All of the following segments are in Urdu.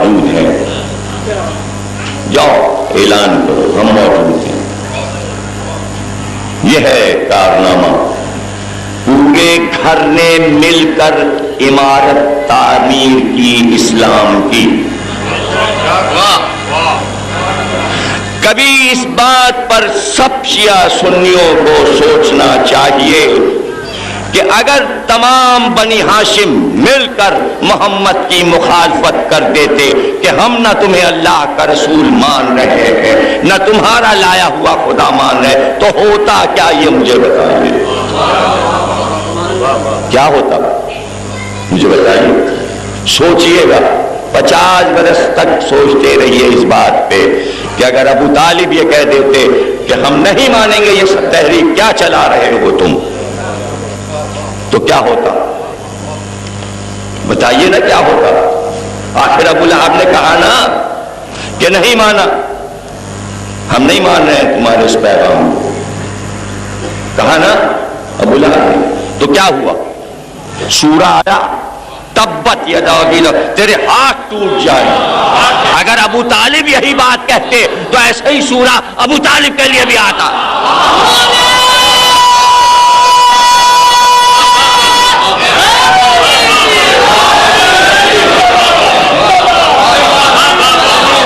موجود ہیں، جاؤ اعلان کرو ہم موجود ہیں۔ یہ ہے کارنامہ، پورے گھر نے مل کر عمارت تعمیر کی اسلام کی۔ کبھی اس بات پر سب شیعہ سنیوں کو سوچنا چاہیے کہ اگر تمام بنی ہاشم مل کر محمد کی مخالفت کر دیتے کہ ہم نہ تمہیں اللہ کا رسول مان رہے ہیں نہ تمہارا لایا ہوا خدا مان رہے، تو ہوتا کیا یہ مجھے بتائیے، کیا ہوتا مجھے بتائیے؟ سوچئے گا، 50 برس تک سوچتے رہیے اس بات پہ کہ اگر ابو طالب یہ کہہ دیتے کہ ہم نہیں مانیں گے یہ سب تحریک کیا چلا رہے ہو تم، تو کیا ہوتا؟ بتائیے نا کیا ہوتا؟ آخر ابو لہب نے کہا نا کہ نہیں مانا، ہم نہیں مان رہے ہیں تمہارے اس پیغام کو، کہا نا ابو لہب نے، تو کیا ہوا؟ سورہ آیا تبت یدا ابی لہب، تیرے ہاتھ ٹوٹ جائے۔ اگر ابو طالب یہی بات کہتے تو ایسا ہی سورہ ابو طالب کے لیے بھی آتا۔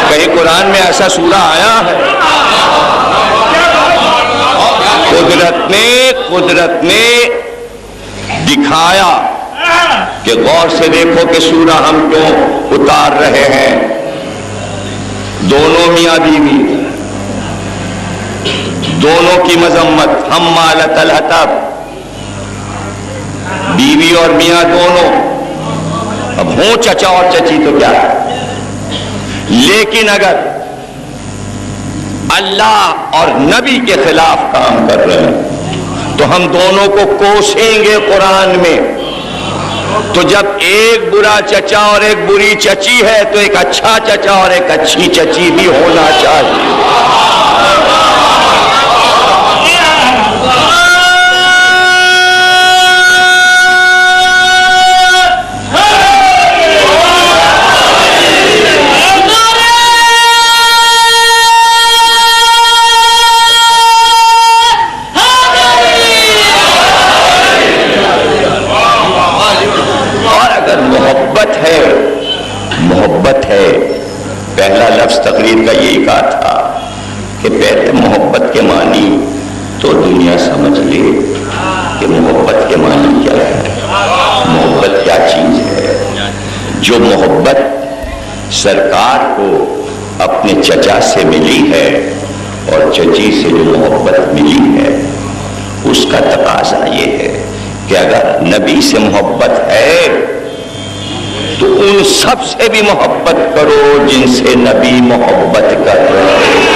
کہیں قرآن میں ایسا سورہ آیا ہے؟ قدرت نے دکھایا کہ غور سے دیکھو کہ سورہ ہم کیوں اتار رہے ہیں۔ دونوں میاں بیوی، دونوں کی مذمت، ہم مالت الحطب، بیوی اور میاں دونوں، اب ہوں چچا اور چچی تو کیا ہے، لیکن اگر اللہ اور نبی کے خلاف کام کر رہے ہیں تو ہم دونوں کو کوسیں گے قرآن میں۔ تو جب ایک برا چچا اور ایک بری چچی ہے تو ایک اچھا چچا اور ایک اچھی چچی بھی ہونا چاہیے۔ محبت ہے، پہلا لفظ تقریر کا یہی کہا تھا کہ پہلے محبت کے معنی تو دنیا سمجھ لے کہ محبت کے معنی کیا ہے، محبت کیا چیز ہے۔ جو محبت سرکار کو اپنے چچا سے ملی ہے اور چچی سے جو محبت ملی ہے اس کا تقاضا یہ ہے کہ اگر نبی سے محبت ہے تو ان سب سے بھی محبت کرو جن سے نبی محبت کر رہے ہیں۔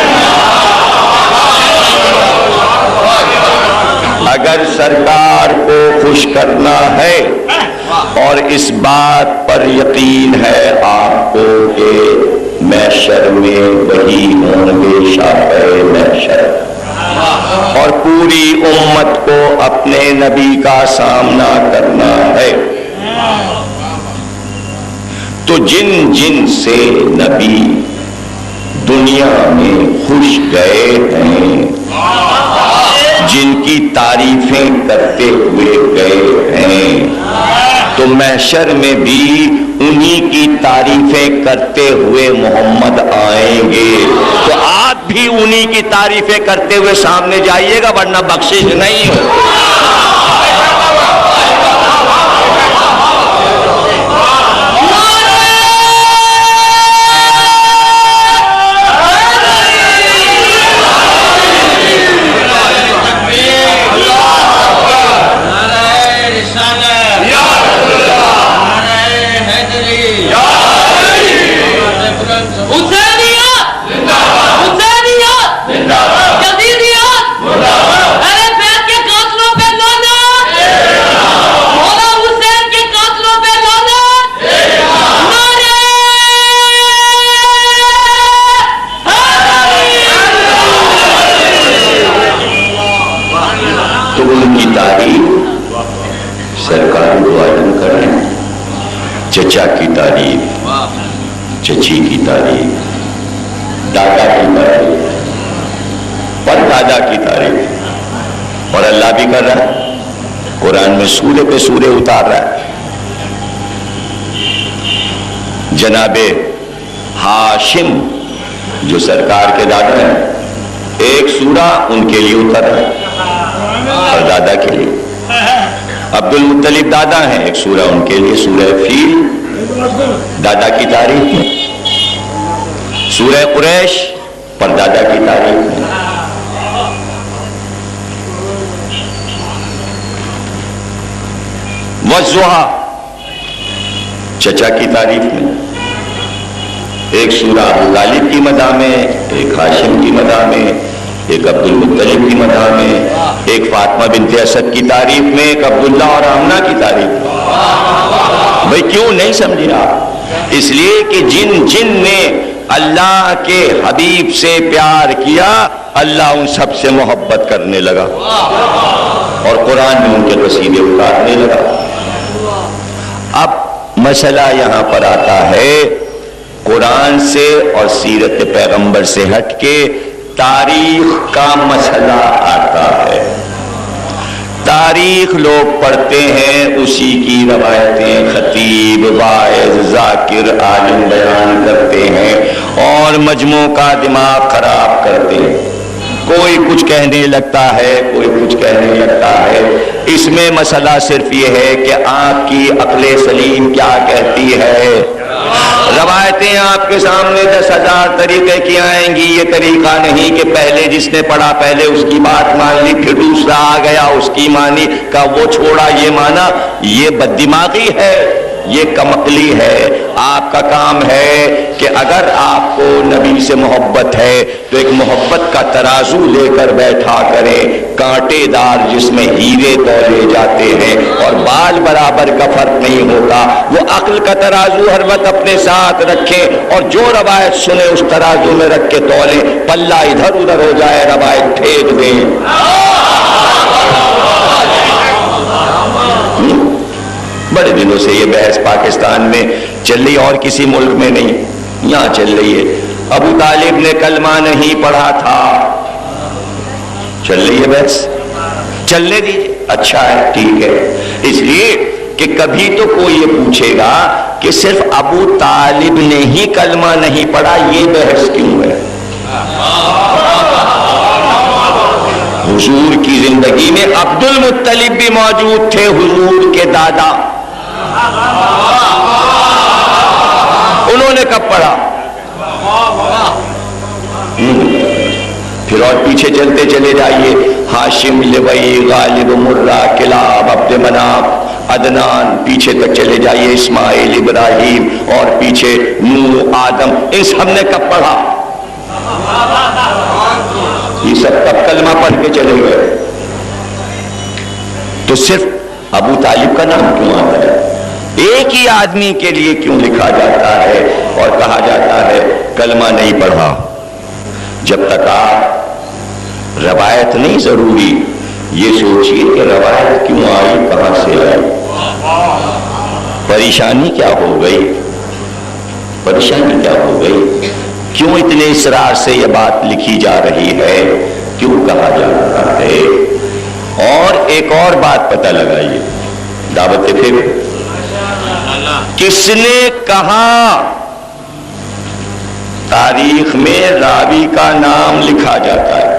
اگر سرکار کو خوش کرنا ہے اور اس بات پر یقین ہے آپ کو کہ محشر میں وہی ہوں گے شافعِ محشر، اور پوری امت کو اپنے نبی کا سامنا کرنا ہے، تو جن جن سے نبی دنیا میں خوش گئے ہیں، جن کی تعریفیں کرتے ہوئے گئے ہیں، تو محشر میں بھی انہی کی تعریفیں کرتے ہوئے محمد آئیں گے، تو آپ بھی انہی کی تعریفیں کرتے ہوئے سامنے جائیے گا ورنہ بخشش نہیں ہو۔ چچا کی تعریف، چچی کی تعریف، دادا کی تعریف، پر دادا کی تعریف، اور اللہ بھی کر رہا ہے، قرآن میں سورے پہ سورے اتار رہا ہے۔ جناب ہاشم جو سرکار کے دادا ہیں، ایک سورہ ان کے لیے اتر رہا ہے اور دادا کے لیے۔ عبد المطلب دادا ہیں، ایک سورہ ان کے لیے، سورہ فیل دادا کی تعریف میں، سورہ قریش پر دادا کی تعریف میں، والضحیٰ چچا کی تعریف میں، ایک سورہ ابو طالب کی مدح میں، ایک ہاشم کی مدح میں، ایک عبد المطلب کی مدح میں، ایک فاطمہ بنت اسد کی تعریف میں، ایک عبداللہ اور آمنہ کی تعریف میں۔ بھئی کیوں نہیں سمجھے آپ؟ اس لیے کہ جن جن نے اللہ کے حبیب سے پیار کیا، اللہ ان سب سے محبت کرنے لگا اور قرآن میں ان کے قصیدے اتارنے لگا۔ اب مسئلہ یہاں پر آتا ہے، قرآن سے اور سیرت پیغمبر سے ہٹ کے تاریخ کا مسئلہ آتا ہے۔ تاریخ لوگ پڑھتے ہیں، اسی کی روایتیں خطیب، واعظ، ذاکر، عالم بیان کرتے ہیں اور مجموع کا دماغ خراب کرتے ہیں۔ کوئی کچھ کہنے لگتا ہے، کوئی کچھ کہنے لگتا ہے۔ اس میں مسئلہ صرف یہ ہے کہ آپ کی عقل سلیم کیا کہتی ہے۔ روایتیں آپ کے سامنے 10,000 طریقے کی آئیں گی، یہ طریقہ نہیں کہ پہلے جس نے پڑھا پہلے اس کی بات مان لی، پھر دوسرا آ گیا اس کی مانی کا وہ چھوڑا یہ مانا، یہ بددماغی ہے، یہ کم عقلی ہے۔ آپ کا کام ہے کہ اگر آپ کو نبی سے محبت ہے تو ایک محبت کا ترازو لے کر بیٹھا کریں، کانٹے دار جس میں ہیرے تولے جاتے ہیں اور بال برابر کا فرق نہیں ہوتا، وہ عقل کا ترازو ہر وقت اپنے ساتھ رکھیں اور جو روایت سنے اس ترازو میں رکھ کے تولیں، پلہ ادھر ادھر ہو جائے روایت پھینک دیں۔ بڑے دنوں سے یہ بحث پاکستان میں چل رہی، اور کسی ملک میں نہیں، یہاں چل رہی ہے۔ ابو طالب نے کلمہ نہیں پڑھا تھا، چل رہی ہے بحث، چلنے دیجیے، اچھا ہے، ٹھیک ہے۔ اس لیے کہ کبھی تو کوئی یہ پوچھے گا کہ صرف ابو طالب نے ہی کلمہ نہیں پڑھا، یہ بحث کیوں ہے؟ حضور کی زندگی میں عبد المطلب بھی موجود تھے، حضور کے دادا، انہوں نے کب پڑھا؟ پھر اور پیچھے چلتے چلے جائیے، ہاشم، لوئی، غالب، مرہ، کلاب، عبد مناف، عدنان، پیچھے تک چلے جائیے، اسماعیل، ابراہیم، اور پیچھے نوح، آدم، ان سب نے کب پڑھا؟ یہ سب کب کلمہ پڑھ کے چلے گئے؟ تو صرف ابو طالب کا نام کیوں آتا ہے؟ ایک ہی آدمی کے لیے کیوں لکھا جاتا ہے اور کہا جاتا ہے کلمہ نہیں پڑھا؟ جب تک آپ روایت نہیں ضروری، یہ سوچیے کہ روایت کیوں آئی، کہاں سے آئی، پریشانی کیا ہو گئی، پریشانی کیا ہو گئی، کیوں اتنے اصرار سے یہ بات لکھی جا رہی ہے، کیوں کہا جا رہا ہے۔ اور ایک اور بات پتہ لگائیے، دعوت فکر، کس نے کہا تاریخ میں راوی کا نام لکھا جاتا ہے؟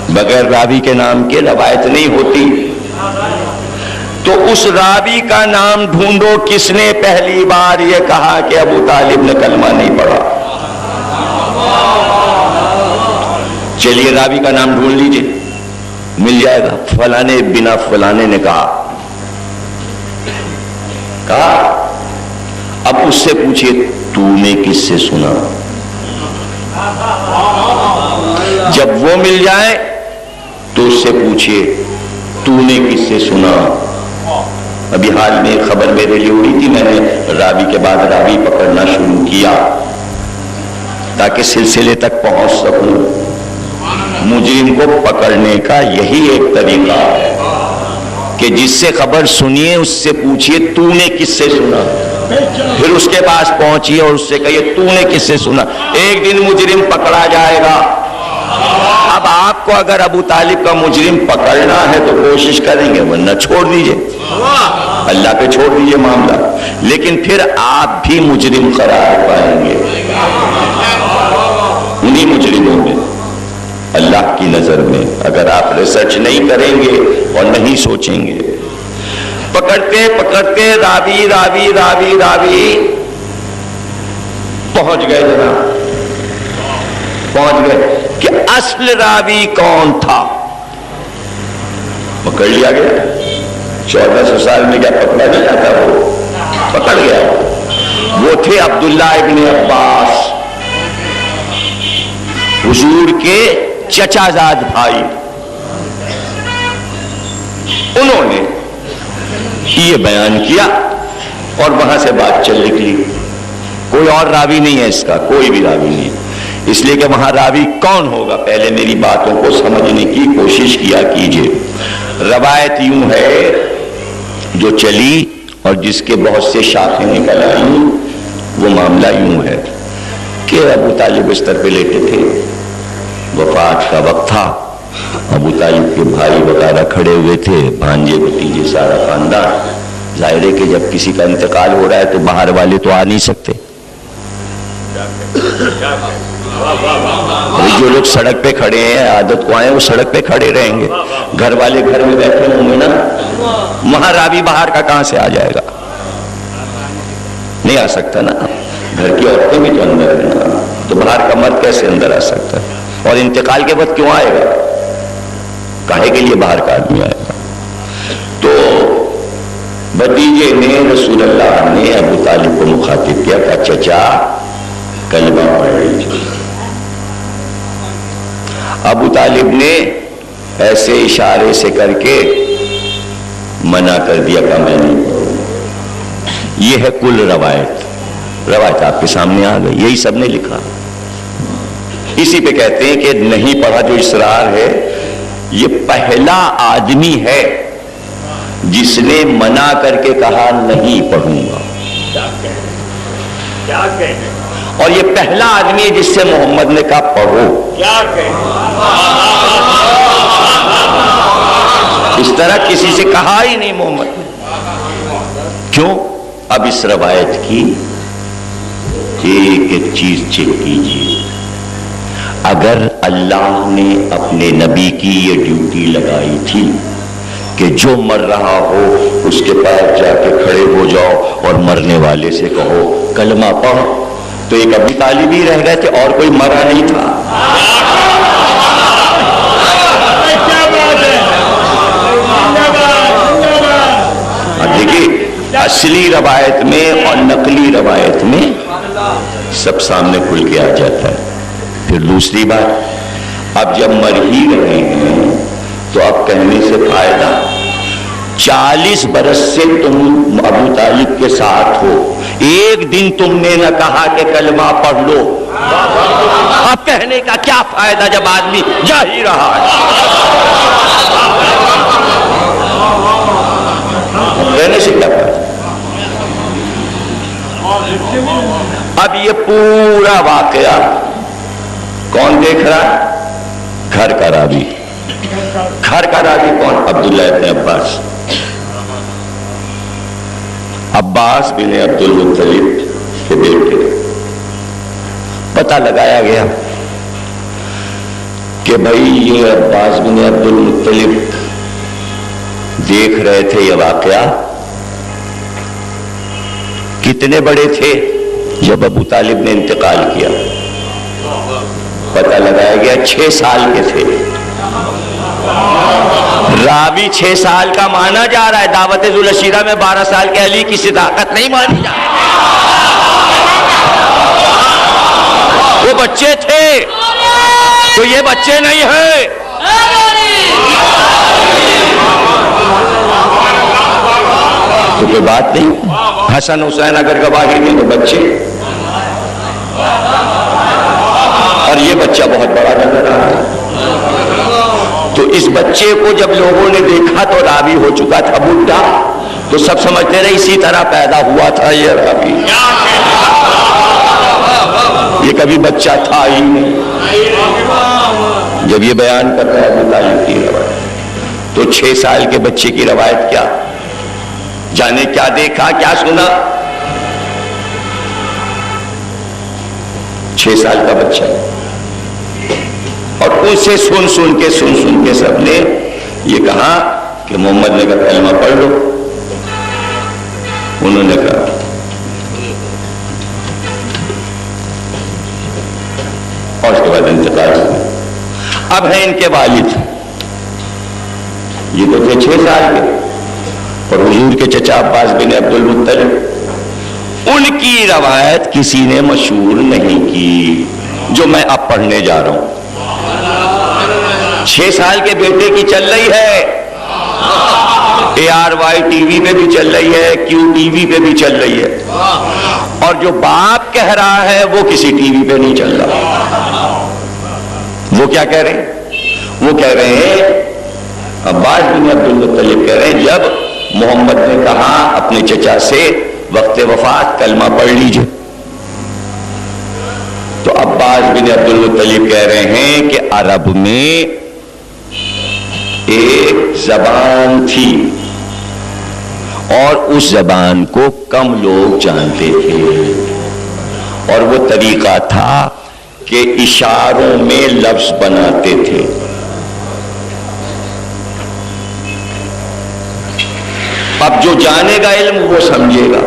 بغیر راوی کے نام کے روایت نہیں ہوتی۔ تو اس راوی کا نام ڈھونڈو، کس نے پہلی بار یہ کہا کہ ابو طالب نے کلمہ نہیں پڑھا؟ چلیے راوی کا نام ڈھونڈ لیجئے، مل جائے گا، فلانے بنا فلانے نے کہا۔ اب اس سے پوچھئے تو نے کس سے سنا؟ جب وہ مل جائے تو اس سے پوچھئے تو نے کس سے سنا؟ ابھی حال میں ایک خبر میرے لیے اڑی تھی، میں نے راوی کے بعد راوی پکڑنا شروع کیا تاکہ سلسلے تک پہنچ سکوں۔ مجرم کو پکڑنے کا یہی ایک طریقہ ہے کہ جس سے خبر سنیے اس سے پوچھئے تو نے کس سے سنا؟ پھر اس کے پاس پہنچیے اور اس سے کہیے تو نے کس سے سنا؟ ایک دن مجرم پکڑا جائے گا۔ اب آپ کو اگر ابو طالب کا مجرم پکڑنا ہے تو کوشش کریں گے، ورنہ چھوڑ دیجئے، اللہ پہ چھوڑ دیجئے معاملہ، لیکن پھر آپ بھی مجرم قرار پائیں گے انہی مجرموں میں اللہ کی نظر میں، اگر آپ ریسرچ نہیں کریں گے اور نہیں سوچیں گے۔ پکڑتے پکڑتے راوی راوی راوی راوی پہنچ گئے، جناب پہنچ گئے کہ اصل راوی کون تھا، پکڑ لیا گیا۔ 1400 سال میں کیا پکڑا نہیں جاتا، وہ پکڑ گیا۔ وہ تھے عبداللہ ابن عباس، حضور کے چچا زاد بھائی۔ انہوں نے یہ بیان کیا اور وہاں سے بات چل نکلی۔ کوئی اور راوی نہیں ہے اس کا، کوئی بھی راوی نہیں، اس لیے کہ وہاں راوی کون ہوگا، پہلے میری باتوں کو سمجھنے کی کوشش کیا کیجئے۔ روایت یوں ہے جو چلی اور جس کے بہت سے شاخیں نکل آئیں، وہ معاملہ یوں ہے کہ ابو طالب بستر پہ لیٹے تھے، وفات کا وقت تھا، ابو طالب کے بھائی وغیرہ کھڑے ہوئے تھے، بھانجے بھتیجے سارا خاندان۔ ظاہر ہے کہ جب کسی کا انتقال ہو رہا ہے تو باہر والے تو آ نہیں سکتے، جو لوگ سڑک پہ کھڑے ہیں عادت کو آئے وہ سڑک پہ کھڑے رہیں گے، گھر والے گھر میں بیٹھے ہوں گے نا، وہاں راوی باہر کا کہاں سے آ جائے گا، نہیں آ سکتا نا، گھر کی عورتیں بھی تو اندر ہیں نا، تو باہر کا مرد کیسے اندر آ سکتا ہے؟ اور انتقال کے وقت کیوں آئے گا، کاہے کے لیے باہر کا آدمی آئے گا؟ تو بھتیجے نے رسول اللہ نے ابو طالب کو مخاطب کیا کہ چچا کلمہ پڑھ لیجیے۔ ابو طالب نے ایسے اشارے سے کر کے منع کر دیا کہ میں نہیں پڑھوں۔ یہ ہے کل روایت آپ کے سامنے آ گئی، یہی سب نے لکھا۔ اسی پہ کہتے ہیں کہ نہیں پڑھا جو اصرار ہے، یہ پہلا آدمی ہے جس نے منع کر کے کہا نہیں پڑھوں گا، اور یہ پہلا آدمی ہے جس سے محمد نے کہا پڑھو۔ اس طرح کسی سے کہا ہی نہیں محمد نے۔ کیوں؟ اب اس روایت کی ایک ایک چیز چیک کیجیے۔ اگر اللہ نے اپنے نبی کی یہ ڈیوٹی لگائی تھی کہ جو مر رہا ہو اس کے پاس جا کے کھڑے ہو جاؤ اور مرنے والے سے کہو کلمہ پڑھ، تو ایک ابو طالب ہی رہ گئے تھے اور کوئی مرا نہیں تھا۔ اب دیکھیے اصلی روایت میں اور نقلی روایت میں سب سامنے کھل کے آ جاتا ہے۔ پھر دوسری بات، اب جب مر ہی رہے ہیں تو اب کہنے سے فائدہ، 40 برس سے تم ابو طالب کے ساتھ ہو، ایک دن تم نے نہ کہا کہ کلمہ پڑھ لو، اب کہنے کا کیا فائدہ جب آدمی جا ہی رہا ہے؟ کہنے سے کیا فائدہ؟ اب یہ پورا واقعہ کون دیکھ رہا ہے؟ گھر کا راوی۔ گھر کا راوی کون؟ عبداللہ ابن عباس، عباس بن عبد المطلب کے بیٹے۔ پتہ لگایا گیا کہ بھائی یہ عباس بن عبد المطلب دیکھ رہے تھے یہ واقعہ، کتنے بڑے تھے جب ابو طالب نے انتقال کیا؟ پتہ لگایا گیا 6 سال کے تھے۔ راوی 6 سال کا مانا جا رہا ہے، دعوت ذوالعشیرہ میں 12 سال کے علی کی صداقت نہیں مانی جا رہی، وہ بچے تھے تو یہ بچے نہیں ہیں۔ تو کوئی بات نہیں، حسن حسین اگر گواہی دیں تو بچے، اور یہ بچہ بہت بڑا نظر آ رہا ہے۔ تو اس بچے کو جب لوگوں نے دیکھا تو راوی ہو چکا تھا بڈھا، تو سب سمجھتے رہے اسی طرح پیدا ہوا تھا یہ رابی، یہ کبھی بچہ تھا ہی نہیں۔ جب یہ بیان کر رہا ہے ابو طالب کی روایت، تو 6 سال کے بچے کی روایت کیا جانے کیا دیکھا کیا سنا؟ 6 سال کا بچہ، اور ان سے سن کے سب نے یہ کہا کہ محمد نے کہا کلمہ پڑھ لو۔ انہوں نے کہا اور اس کے بعد انتقال ہوا۔ اب ہیں ان کے والد، یہ تو تھے 6 سال کے، اور حضور کے چچا عباس بن عبد المطلب، ان کی روایت کسی نے مشہور نہیں کی جو میں اب پڑھنے جا رہا ہوں۔ 6 سال کے بیٹے کی چل رہی ہے، ARY ٹی وی پہ بھی چل رہی ہے، QTV پہ بھی چل رہی ہے، اور جو باپ کہہ رہا ہے وہ کسی ٹی وی پہ نہیں چل رہا۔ وہ کیا کہہ رہے ہیں؟ وہ کہہ رہے ہیں، عباس بن عبد المطلب کہہ رہے ہیں جب محمد نے کہا اپنے چچا سے وقت وفات کلمہ پڑھ لیجئے، تو عباس بن عبد المطلب کہہ رہے ہیں کہ عرب میں ایک زبان تھی اور اس زبان کو کم لوگ جانتے تھے، اور وہ طریقہ تھا کہ اشاروں میں لفظ بناتے تھے۔ اب جو جانے گا علم وہ سمجھے گا،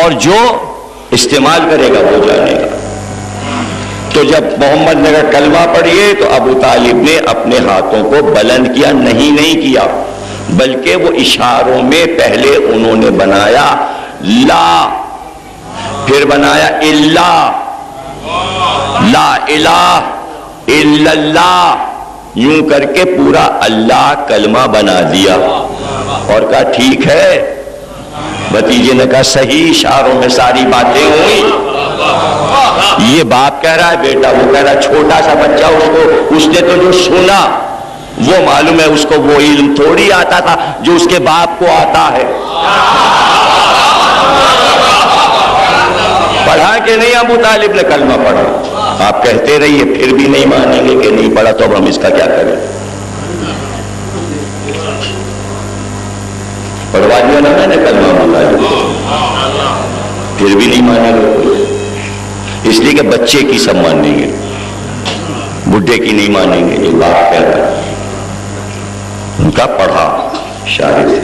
اور جو استعمال کرے گا وہ جانے گا۔ تو جب محمد نے کہا کلمہ پڑھیے تو ابو طالب نے اپنے ہاتھوں کو بلند کیا، نہیں کیا، بلکہ وہ اشاروں میں پہلے انہوں نے بنایا لا، پھر بنایا الا، لا الہ الا اللہ، یوں کر کے پورا اللہ کلمہ بنا دیا، اور کہا ٹھیک ہے۔ بھتیجے نے کہا صحیح، اشاروں میں ساری باتیں ہوئی۔ یہ باپ کہہ رہا ہے، بیٹا وہ کہہ رہا ہے، چھوٹا سا بچہ اس نے تو جو سنا وہ معلوم ہے، اس کو وہ علم تھوڑی آتا تھا جو اس کے باپ کو آتا ہے۔ پڑھا کہ نہیں ابو طالب نے کلمہ پڑھا؟ آپ کہتے رہیے، پھر بھی نہیں مانیں گے کہ نہیں پڑھا، تو اب ہم اس کا کیا کریں؟ پڑھوا دیا نا میں نے کلمہ ابو طالب، پھر بھی نہیں مانیں گے، اس لیے کہ بچے کی سب مانیں گے، بڈھے کی نہیں مانیں گے۔ جو باپ کہتا ہے ان کا پڑھا اشارے سے۔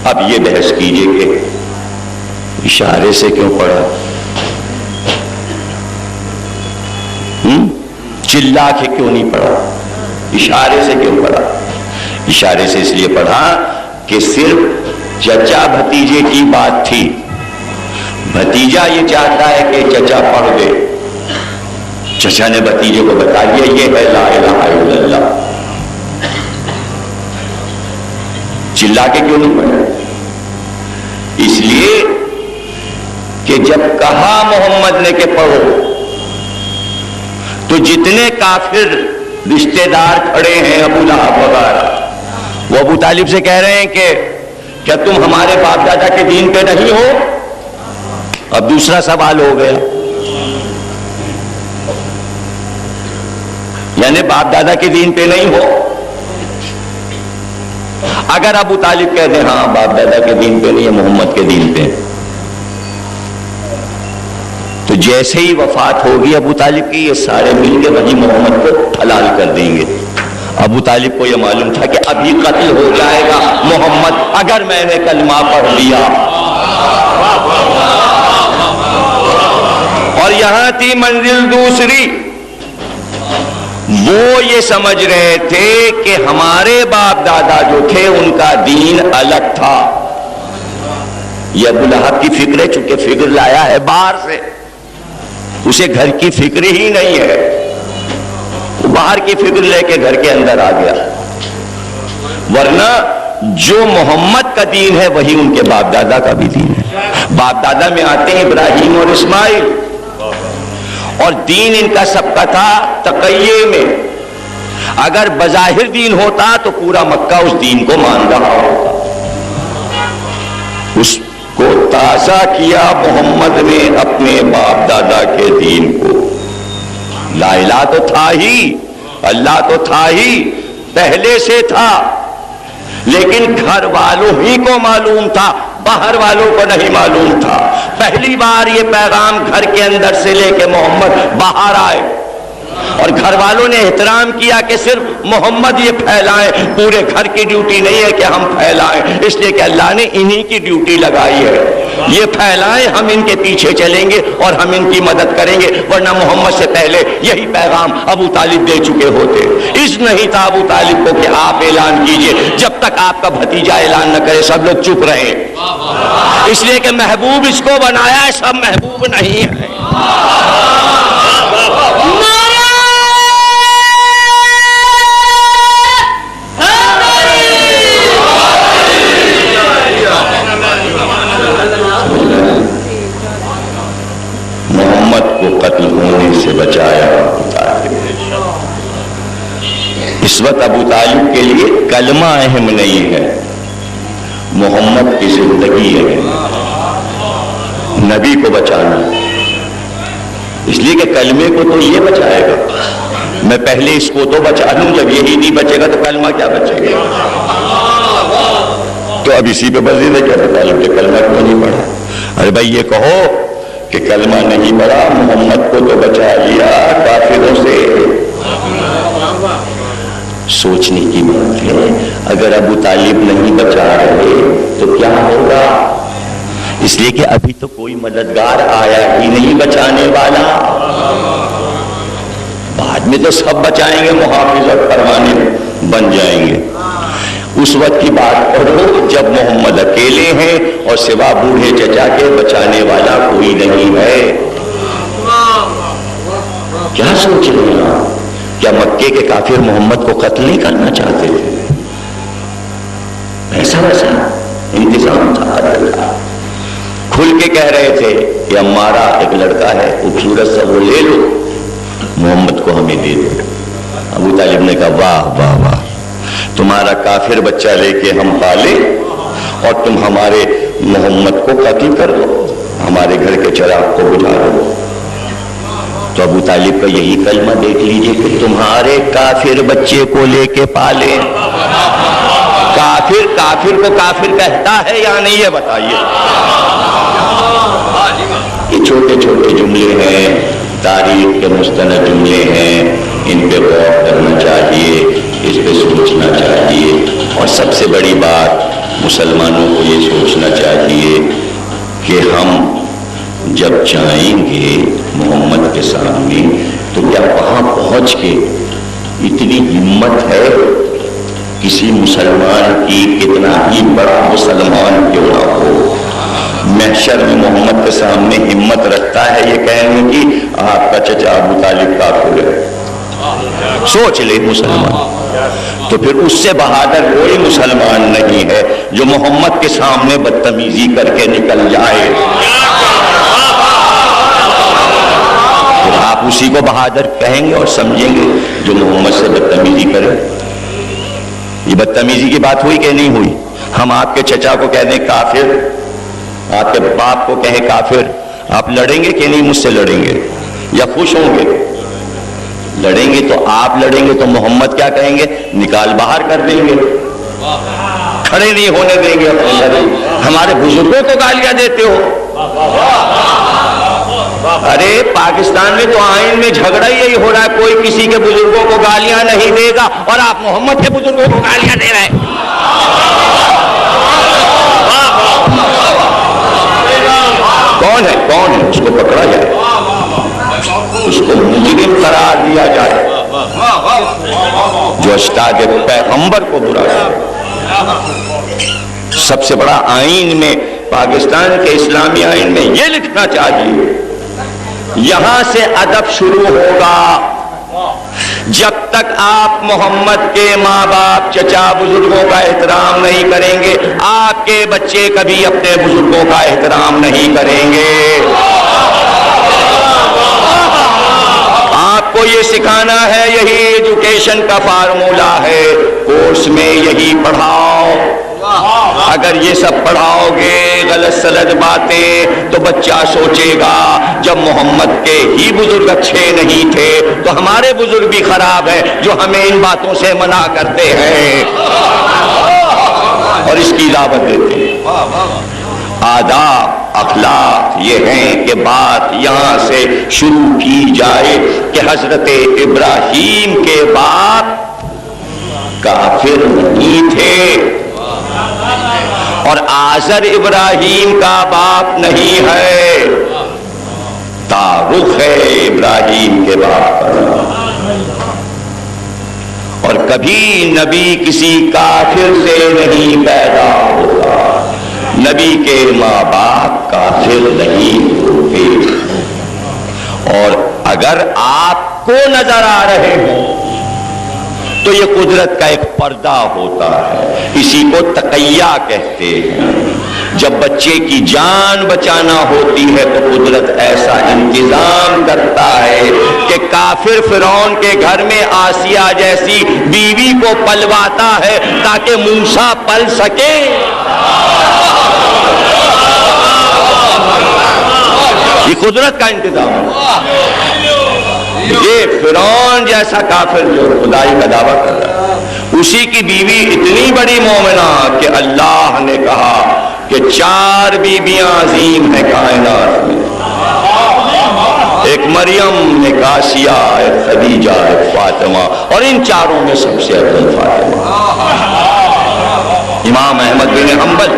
اب یہ بحث کیجئے کہ اشارے سے کیوں پڑھا، چلا کے کیوں نہیں پڑھا، اشارے سے کیوں پڑھا؟ اشارے سے اس لیے پڑھا کہ صرف چچا بھتیجے کی بات تھی، بھتیجا یہ چاہتا ہے کہ چچا پڑھ دے، چچا نے بھتیجے کو بتا دیا یہ ہے لا الہ الا اللہ، چلا کے کیوں نہیں پڑھا؟ اس لیے کہ جب کہا محمد نے کہ پڑھو، تو جتنے کافر رشتہ دار کھڑے ہیں ابو لہب وغیرہ، وہ ابو طالب سے کہہ رہے ہیں کہ کیا تم ہمارے باپ دادا کے دین پہ نہیں ہو؟ اب دوسرا سوال ہو گیا، یعنی باپ دادا کے دین پہ نہیں ہو؟ اگر ابو طالب کہتے ہیں ہاں باپ دادا کے دین پہ نہیں ہے، محمد کے دین پہ، تو جیسے ہی وفات ہوگی ابو طالب کی، یہ سارے مل کے وہی محمد کو حلال کر دیں گے۔ ابو طالب کو یہ معلوم تھا کہ ابھی قتل ہو جائے گا محمد اگر میں نے کلمہ پڑھ لیا، اور یہاں تھی منزل دوسری، وہ یہ سمجھ رہے تھے کہ ہمارے باپ دادا جو تھے ان کا دین الگ تھا۔ یہ ابو لہب کی فکر ہے، چونکہ فکر لایا ہے باہر سے، اسے گھر کی فکر ہی نہیں ہے، وہ باہر کی فکر لے کے گھر کے اندر آ گیا، ورنہ جو محمد کا دین ہے وہی ان کے باپ دادا کا بھی دین ہے۔ باپ دادا میں آتے ہیں ابراہیم اور اسماعیل، اور دین ان کا سب کا تھا تقیے میں۔ اگر بظاہر دین ہوتا تو پورا مکہ اس دین کو مان رہا ہوتا، اس کو تازہ کیا محمد نے اپنے باپ دادا کے دین کو. لا الہ تو تھا ہی، اللہ تو تھا ہی، پہلے سے تھا، لیکن گھر والوں ہی کو معلوم تھا، باہر والوں کو نہیں معلوم تھا. پہلی بار یہ پیغام گھر کے اندر سے لے کے محمد باہر آئے، اور گھر والوں نے احترام کیا کہ صرف محمد یہ پھیلائیں، پورے گھر کی ڈیوٹی نہیں ہے کہ ہم پھیلائیں، اس لیے کہ اللہ نے انہی کی ڈیوٹی لگائی ہے، یہ پھیلائیں، ہم ان کے پیچھے چلیں گے اور ہم ان کی مدد کریں گے. ورنہ محمد سے پہلے یہی پیغام ابو طالب دے چکے ہوتے. اس نہیں تھا ابو طالب کو کہ آپ اعلان کیجئے، جب تک آپ کا بھتیجا اعلان نہ کرے سب لوگ چپ رہے، اس لیے کہ محبوب اس کو بنایا ہے، سب محبوب نہیں ہے. محمد کو قتل ہونے سے بچایا ابو طالب. اس وقت ابو طالب کے لیے کلمہ اہم نہیں ہے، محمد کی زندگی ہے، نبی کو بچانا. اس لیے کہ کلمے کو تو یہ بچائے گا، میں پہلے اس کو تو بچا لوں، جب یہی نہیں بچے گا تو کلمہ کیا بچے گا. تو اب اسی پہ مزید ہے کہ ابو طالب نے کلمہ کیوں نہیں پڑھا. ارے بھائی یہ کہو کہ کلمہ نہیں پڑھا، محمد کو تو بچا لیا کافروں سے. سوچنے کی بات ہے، اگر ابو طالب نہیں بچا رہے تو کیا ہوگا. اس لیے کہ ابھی تو کوئی مددگار آیا ہی نہیں بچانے والا، بعد میں تو سب بچائیں گے، محافظ اور پروانے بن جائیں گے. اس وقت کی بات کرو جب محمد اکیلے ہیں اور سوا بوڑھے چچا کے بچانے والا کوئی نہیں ہے. کیا سوچ رہے ہیں آپ؟ کیا مکے کے کافر محمد کو قتل نہیں کرنا چاہتے تھے؟ ایسا ویسا انتظام تھا. کھل کے کہہ رہے تھے کہ ہمارا ایک لڑکا ہے خوبصورت سا، وہ لے لو، محمد کو ہمیں دے دو. ابو طالب نے کہا واہ واہ واہ، تمہارا کافر بچہ لے کے ہم پالے اور تم ہمارے محمد کو قتل کر دو، ہمارے گھر کے چراغ کو بجھا دو. تو ابو طالب کا یہی کلمہ دیکھ لیجئے کہ تمہارے کافر بچے کو لے کے پالے. کافر کافر کو کافر کہتا ہے یا نہیں یہ بتائیے. یہ چھوٹے چھوٹے جملے ہیں، تاریخ کے مستند جملے ہیں، ان پہ غور کرنا چاہیے، اس پہ سوچنا چاہیے. اور سب سے بڑی بات مسلمانوں کو یہ سوچنا چاہیے کہ ہم جب جائیں گے محمد کے سامنے تو کیا وہاں پہنچ کے اتنی ہمت ہے کسی مسلمان کی، کتنا ہی بڑا مسلمان کیوں نہ ہو، محشر میں محمد کے سامنے ہمت رکھتا ہے یہ کہنے کی آپ کا چچا ابو طالب کافر ہے. سوچ لے مسلمان، تو پھر اس سے بہادر کوئی مسلمان نہیں ہے جو محمد کے سامنے بدتمیزی کر کے نکل جائے. پھر آپ اسی کو بہادر کہیں گے اور سمجھیں گے جو محمد سے بدتمیزی کرے. یہ بدتمیزی کی بات ہوئی کہ نہیں ہوئی؟ ہم آپ کے چچا کو کہہ دیں کافر، آپ کے باپ کو کہیں کافر، آپ لڑیں گے کہ نہیں مجھ سے لڑیں گے یا خوش ہوں گے؟ لڑیں گے تو آپ لڑیں گے تو محمد کیا کہیں گے؟ نکال باہر کر دیں گے، کھڑے نہیں ہونے دیں گے. ہمارے بزرگوں کو گالیاں دیتے ہو. ارے پاکستان میں تو آئین میں جھگڑا ہی یہی ہو رہا ہے، کوئی کسی کے بزرگوں کو گالیاں نہیں دے گا اور آپ محمد کے بزرگوں کو گالیاں دے رہے ہیں. کون ہے کون ہے؟ اس کو پکڑا جائے، اس کو مجرم قرار دیا جائے جو اشتاق پیغمبر کو برا کرے. سب سے بڑا آئین میں، پاکستان کے اسلامی آئین میں یہ لکھنا چاہیے یہاں سے ادب شروع ہوگا. جب تک آپ محمد کے ماں باپ چچا بزرگوں کا احترام نہیں کریں گے آپ کے بچے کبھی اپنے بزرگوں کا احترام نہیں کریں گے. آپ کو یہ سکھانا ہے، یہی ایجوکیشن کا فارمولہ ہے، کورس میں یہی پڑھاؤ. اگر یہ سب پڑھاؤ گے غلط سلط باتیں تو بچہ سوچے گا جب محمد کے ہی بزرگ اچھے نہیں تھے تو ہمارے بزرگ بھی خراب ہیں جو ہمیں ان باتوں سے منع کرتے ہیں اور اس کی دعوت دیتے ہیں۔ آداب اخلاق یہ ہیں کہ بات یہاں سے شروع کی جائے کہ حضرت ابراہیم کے باپ کافر نہیں تھے اور آزر ابراہیم کا باپ نہیں ہے، تعارف ہے ابراہیم کے باپ کا، اور کبھی نبی کسی کافر سے نہیں پیدا ہوتا، نبی کے ماں باپ کافر نہیں ہوتے، اور اگر آپ کو نظر آ رہے ہوں تو یہ قدرت کا ایک پردہ ہوتا ہے، اسی کو تقیہ کہتے ہیں۔ جب بچے کی جان بچانا ہوتی ہے تو قدرت ایسا انتظام کرتا ہے کہ کافر فرعون کے گھر میں آسیہ جیسی بیوی کو پلواتا ہے تاکہ موسیٰ پل سکے۔ یہ قدرت کا انتظام ہے۔ یہ فرعون جیسا کافر جو خدائی کا دعویٰ کر رہا ہے، اسی کی بیوی اتنی بڑی مومنہ کہ اللہ نے کہا کہ 4 بیویاں عظیم ہیں کائنات میں، ایک مریم، ایک آسیہ، ایک خدیجہ، ایک فاطمہ، اور ان 4 میں سب سے افضل فاطمہ۔ امام احمد بن حنبل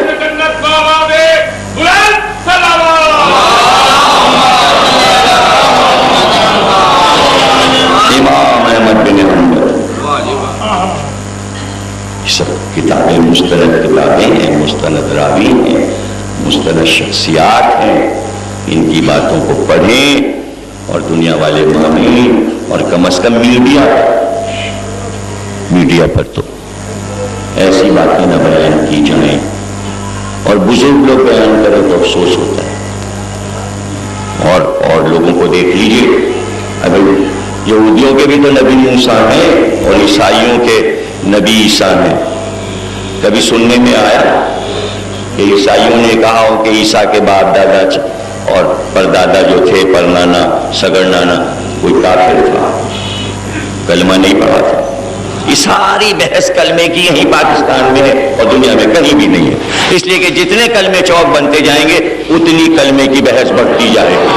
سب کتابیں مستند کتابیں ہیں، مستند راوی ہیں، مستند شخصیات ہیں، ان کی باتوں کو پڑھیں اور دنیا والے مانیں، اور کم از کم میڈیا پر تو ایسی باتیں نہ بیان کی جائیں، اور بزرگ لوگ بیان کریں تو افسوس ہوتا ہے۔ اور لوگوں کو دیکھ لیجیے، ابھی یہودیوں کے بھی تو نبی موسیٰ ہیں اور عیسائیوں کے نبی عیسیٰ ہیں۔ کبھی سننے میں آیا کہ عیسائیوں نے کہا ہو کہ عیسیٰ کے باپ دادا اور پردادا جو تھے، پرنانا سگڑ نانا، کوئی کافر تھا، کلمہ نہیں پڑھا تھا؟ یہ ساری بحث کلمے کی یہیں پاکستان میں ہے اور دنیا میں کہیں بھی نہیں ہے، اس لیے کہ جتنے کلمے چوک بنتے جائیں گے اتنی کلمے کی بحث بڑھتی جائے گی۔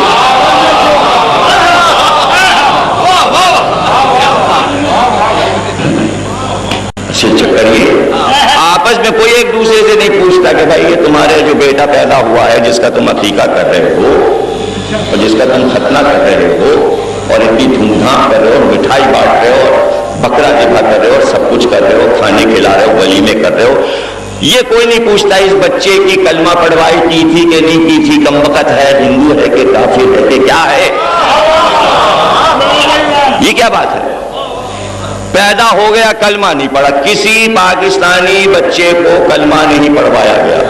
چکر یہ آپس میں کوئی ایک دوسرے سے نہیں پوچھتا کہ بھائی یہ تمہارے جو بیٹا پیدا ہوا ہے جس کا تم عقیقہ کر رہے ہو اور جس کا تم ختنہ کر رہے ہو اور اتنی دھوم دھام کر رہے ہو، مٹھائی بانٹ رہے ہو اور بکرا ذبح کر رہے ہو اور سب کچھ کر رہے ہو، کھانے کھلا رہے ہو، ولیمے کر رہے ہو، یہ کوئی نہیں پوچھتا اس بچے کی کلمہ پڑھوائی کی تھی کہ نہیں کی تھی، کم وقت ہے، ہندو ہے کہ کافر ہے کہ کیا ہے؟ یہ کیا بات ہے؟ پیدا ہو گیا کلمہ نہیں پڑھا، کسی پاکستانی بچے کو کلمہ نہیں پڑھوایا گیا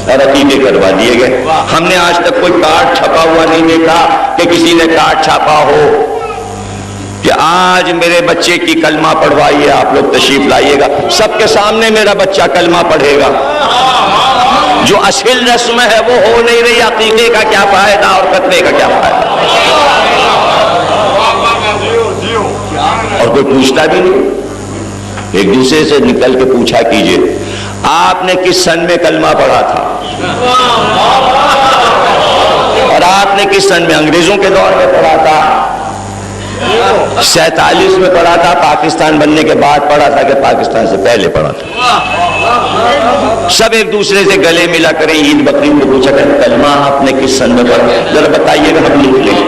اور عقیدے کروا دیے گئے۔ ہم نے آج تک کوئی کارڈ چھپا ہوا نہیں دیکھا کہ کسی نے کارڈ چھاپا ہو کہ آج میرے بچے کی کلمہ پڑھوائیے، آپ لوگ تشریف لائیے گا، سب کے سامنے میرا بچہ کلمہ پڑھے گا۔ جو اصل رسم ہے وہ ہو نہیں رہی، عقیدے کا کیا فائدہ اور ختنے کا کیا فائدہ؟ اور کوئی پوچھتا بھی نہیں۔ ایک دوسرے سے نکل کے پوچھا کیجئے آپ نے کس سن میں کلمہ پڑھا تھا، اور آپ نے کس سن میں؟ انگریزوں کے دور میں پڑھا تھا، 47 میں پڑھا تھا، پاکستان بننے کے بعد پڑھا تھا کہ پاکستان سے پہلے پڑھا تھا؟ سب ایک دوسرے سے گلے ملا کریں، عید بقرعید کو پوچھا کریں کلمہ آپ نے کس سن میں پڑھا، ذرا بتائیے گا ہم لکھ لیں۔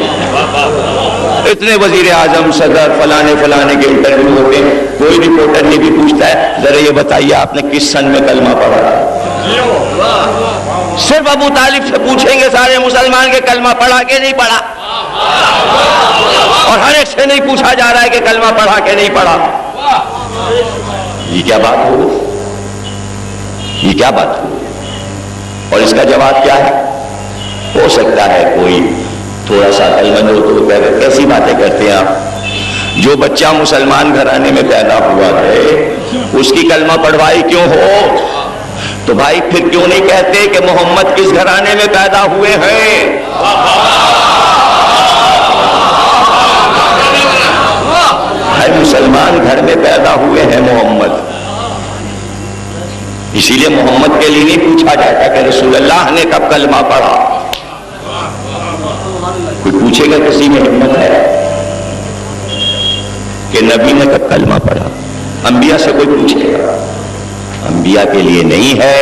اتنے وزیر اعظم، صدر، فلانے فلانے کے انٹرویو ہوتے ہیں، کوئی رپورٹر نہیں بھی پوچھتا ہے ذرا یہ بتائیے آپ نے کس سن میں کلمہ پڑھا۔ صرف ابو طالب سے پوچھیں گے سارے مسلمان کے کلمہ پڑھا کہ نہیں پڑھا، اور ہر ایک سے نہیں پوچھا جا رہا ہے کہ کلمہ پڑھا کہ نہیں پڑھا۔ یہ کیا بات ہو، یہ کیا بات ہو؟ اور اس کا جواب کیا ہے؟ ہو سکتا ہے کوئی تھوڑا سا عقل مند ہو تو کہہ رہے کیسی باتیں کرتے ہیں آپ، جو بچہ مسلمان گھرانے میں پیدا ہوا ہے اس کی کلمہ پڑھوائی کیوں ہو؟ تو بھائی پھر کیوں نہیں کہتے کہ محمد کس گھرانے میں پیدا ہوئے ہیں؟ بھائی مسلمان گھر میں پیدا ہوئے ہیں محمد، اسی لیے محمد کے لیے نہیں پوچھا جاتا کہ رسول اللہ نے کب کلمہ پڑھا۔ کوئی پوچھے گا کسی میں ہمت ہے کہ نبی نے کب کلمہ پڑھا؟ انبیاء سے کوئی پوچھے گا؟ انبیاء کے لیے نہیں ہے۔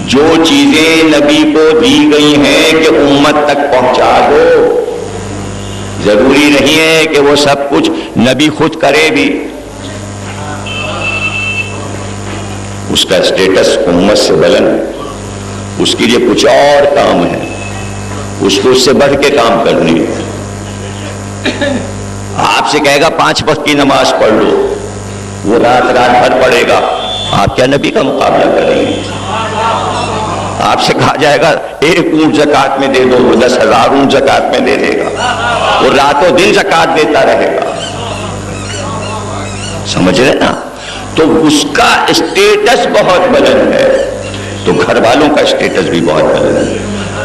جو چیزیں نبی کو دی گئی ہیں کہ امت تک پہنچا دو، ضروری نہیں ہے کہ وہ سب کچھ نبی خود کرے بھی، اس کا اسٹیٹس امت سے بلند، اس کے لیے کچھ اور کام ہے، اس کو اس سے بڑھ کے کام کرنی ہے۔ آپ سے کہے گا 5 وقت کی نماز پڑھ لو، وہ رات بھر پڑھے گا، آپ کیا نبی کا مقابلہ کریں گے؟ آپ سے کہا جائے گا 1 اونٹ زکات میں دے دو، وہ 10,000 اونٹ زکات میں دے دے گا، وہ راتوں دن زکات دیتا رہے گا۔ سمجھ رہے نا؟ تو اس کا اسٹیٹس بہت بلند ہے، تو گھر والوں کا اسٹیٹس بھی بہت بلند ہے۔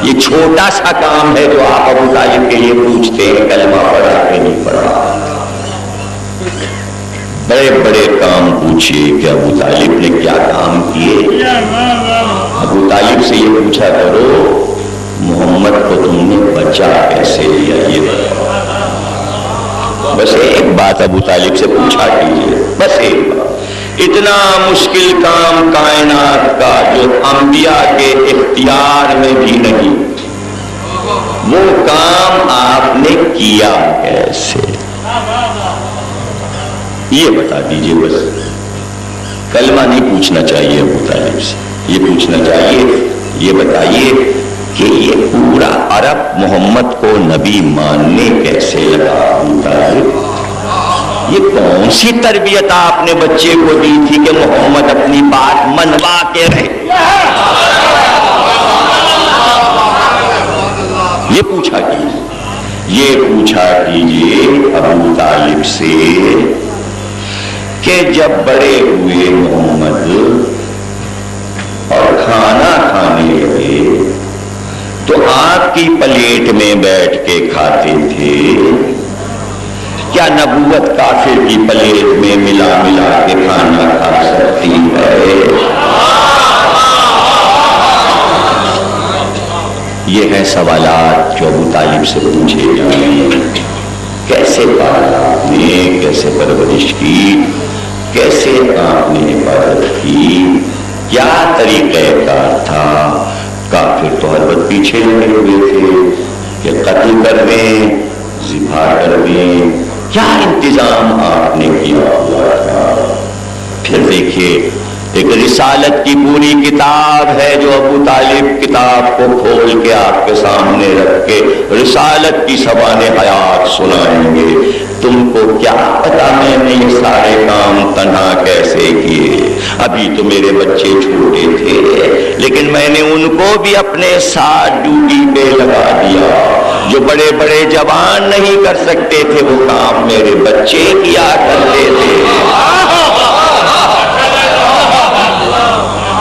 یہ چھوٹا سا کام ہے جو آپ ابو طالب کے لیے پوچھتے ہیں کلمہ پڑھا کہ نہیں پڑھا۔ بڑے بڑے کام پوچھیے کہ ابو طالب نے کیا کام کیے۔ ابو طالب سے یہ پوچھا کرو محمد کو تم نے بچا کیسے لیا، یہ بتاؤ۔ بس ایک بات ابو طالب سے پوچھا کیجیے، بس ایک بات۔ اتنا مشکل کام کائنات کا جو انبیاء کے اختیار میں بھی نہیں، وہ کام آپ نے کیا کیسے، یہ بتا دیجئے۔ بس کلمہ نہیں پوچھنا چاہیے ابو طالب سے، یہ پوچھنا چاہیے یہ بتائیے کہ یہ پورا عرب محمد کو نبی ماننے کیسے لگا ابو طالب؟ یہ کون سی تربیت آپ نے بچے کو دی تھی کہ محمد اپنی بات منوا کے رہے؟ یہ پوچھا کیجیے ابو طالب سے کہ جب بڑے ہوئے محمد اور کھانا کھانے لگے تو آپ کی پلیٹ میں بیٹھ کے کھاتے تھے، کیا نبوت کافر کی پلیٹ میں ملا کے کھانا کھا سکتی ہے؟ یہ ہیں سوالات جو ابو طالب سے پوچھے جائیں۔ کیسے پالا آپ نے، کیسے پرورش کی، کیسے آپ نے عبادت کی، کیا طریقہ کار تھا؟ کافر تو البتہ پیچھے لگے ہوئے تھے کہ قتل کر دیں، ذبح کر دیں، کیا انتظام آپ نے کیا ہوا تھا؟ پھر دیکھیے ایک رسالت کی پوری کتاب ہے جو ابو طالب کتاب کو کھول کے آپ کے سامنے رکھ کے رسالت کی سوانح حیات سنائیں گے۔ تم کو کیا پتا میں نے یہ سارے کام تنہا کیسے کیے؟ ابھی تو میرے بچے چھوٹے تھے لیکن میں نے ان کو بھی اپنے ساتھ ڈیوٹی پہ لگا دیا۔ جو بڑے بڑے جوان نہیں کر سکتے تھے وہ کام میرے بچے کیا کرتے تھے۔